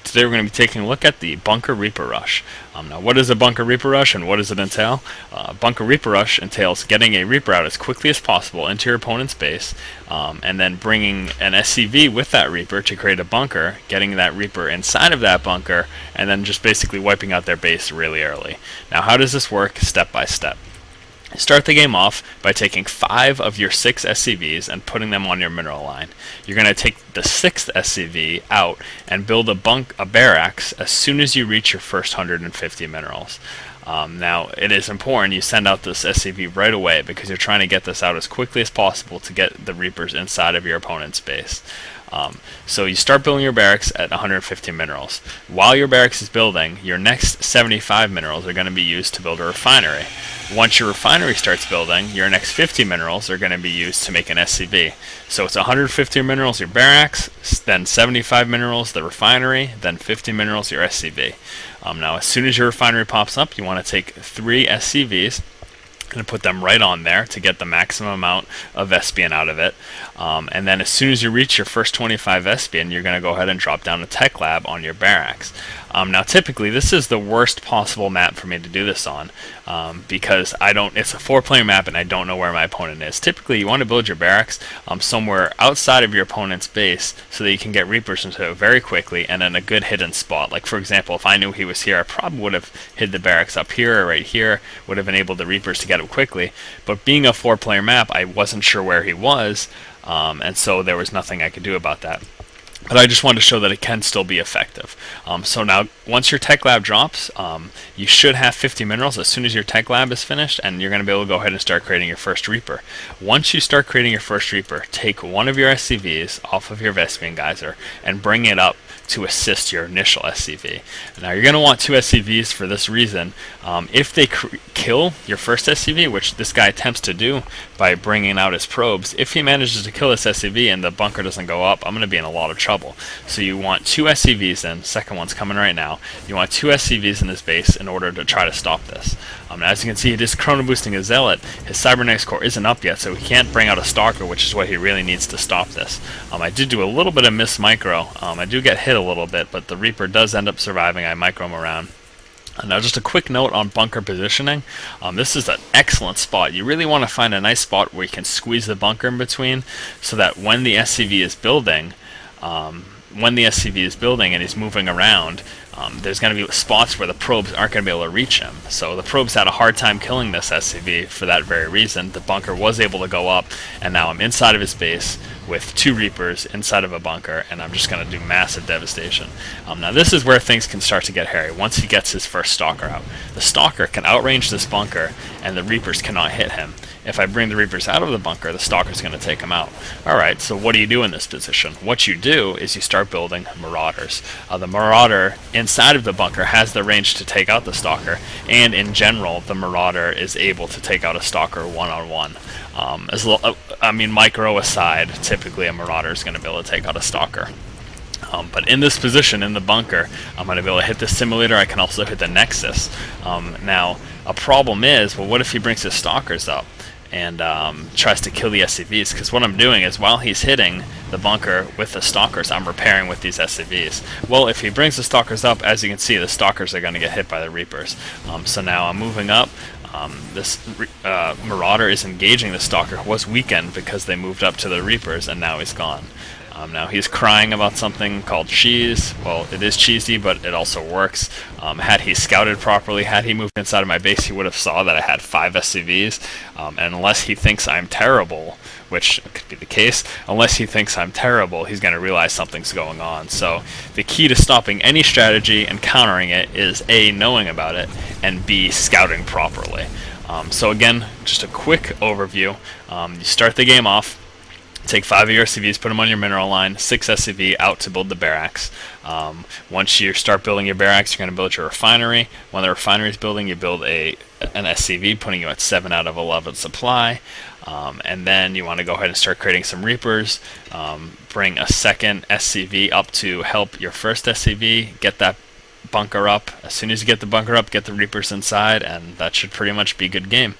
Today we're going to be taking a look at the Bunker Reaper Rush. Now, what is a Bunker Reaper Rush and what does it entail? Bunker Reaper Rush entails getting a Reaper out as quickly as possible into your opponent's base, and then bringing an SCV with that Reaper to create a bunker, getting that Reaper inside of that bunker, and then just basically wiping out their base really early. Now, how does this work step by step? Start the game off by taking 5 of your 6 SCVs and putting them on your mineral line. You're going to take the 6th SCV out and build a barracks as soon as you reach your first 150 minerals. Now, it is important you send out this SCV right away because you're trying to get this out as quickly as possible to get the Reapers inside of your opponent's base. So you start building your barracks at 150 minerals. While your barracks is building, your next 75 minerals are going to be used to build a refinery. Once your refinery starts building, your next 50 minerals are going to be used to make an SCV. So it's 150 minerals your barracks, then 75 minerals the refinery, then 50 minerals your SCV. Now as soon as your refinery pops up, you want to take 3 SCVs and put them right on there to get the maximum amount of Vespian out of it. And then as soon as you reach your first 25 Vespian, you're going to go ahead and drop down a tech lab on your barracks. Now typically this is the worst possible map for me to do this on because it's a 4-player map and I don't know where my opponent is. Typically you want to build your barracks somewhere outside of your opponent's base so that you can get Reapers into it very quickly and in a good hidden spot. Like for example, if I knew he was here, I probably would have hid the barracks up here or right here, would have enabled the Reapers to get him quickly. But being a 4-player map, I wasn't sure where he was, and so there was nothing I could do about that. But I just wanted to show that it can still be effective. So now, once your tech lab drops, you should have 50 minerals as soon as your tech lab is finished, and you're going to be able to go ahead and start creating your first Reaper. Once you start creating your first Reaper, take one of your SCVs off of your Vespian Geyser and bring it up to assist your initial SCV. Now you're going to want 2 SCVs for this reason. If they kill your first SCV, which this guy attempts to do by bringing out his probes, if he manages to kill this SCV and the bunker doesn't go up, I'm going to be in a lot of trouble. So you want 2 SCVs in, second one's coming right now, you want 2 SCVs in his base in order to try to stop this. As you can see, it is chrono boosting a Zealot. His Cybernetics core isn't up yet, so he can't bring out a Stalker, which is what he really needs to stop this. I did do a little bit of miss micro. I do get hit a little bit, but the Reaper does end up surviving. I micro him around. Now just a quick note on bunker positioning. This is an excellent spot. You really want to find a nice spot where you can squeeze the bunker in between so that when the SCV is building, and he's moving around, there's going to be spots where the probes aren't going to be able to reach him. So the probes had a hard time killing this SCV for that very reason. The bunker was able to go up, and now I'm inside of his base with 2 Reapers inside of a bunker, and I'm just going to do massive devastation. Now this is where things can start to get hairy once he gets his first Stalker out. The Stalker can outrange this bunker, and the Reapers cannot hit him. If I bring the Reapers out of the bunker, the Stalker's going to take him out. Alright, so what do you do in this position? What you do is you start building Marauders. The Marauder inside of the bunker has the range to take out the Stalker, and in general, the Marauder is able to take out a Stalker one-on-one. Micro aside, typically a Marauder is going to be able to take out a Stalker. But in this position, in the bunker, I'm going to be able to hit the simulator. I can also hit the Nexus. Now, a problem is, well, what if he brings his Stalkers up and tries to kill the SCVs? Because what I'm doing is, while he's hitting the bunker with the Stalkers, I'm repairing with these SCVs. Well, if he brings the Stalkers up, as you can see, the Stalkers are going to get hit by the Reapers. So now I'm moving up. This Marauder is engaging the Stalker, who was weakened because they moved up to the Reapers, and now he's gone. Now he's crying about something called cheese. Well, it is cheesy, but it also works. Had he scouted properly, had he moved inside of my base, he would have saw that I had 5 SCVs. And unless he thinks I'm terrible, which could be the case, unless he thinks I'm terrible, he's going to realize something's going on. So the key to stopping any strategy and countering it is A, knowing about it, and B, scouting properly. So again, just a quick overview. You start the game off. Take 5 of your SCVs, put them on your mineral line, 6 SCV out to build the barracks. Once you start building your barracks, you're going to build your refinery. When the refinery is building, you build an SCV, putting you at 7 out of 11 supply. And then you want to go ahead and start creating some Reapers. Bring a second SCV up to help your first SCV, get that bunker up. As soon as you get the bunker up, get the Reapers inside, and that should pretty much be good game.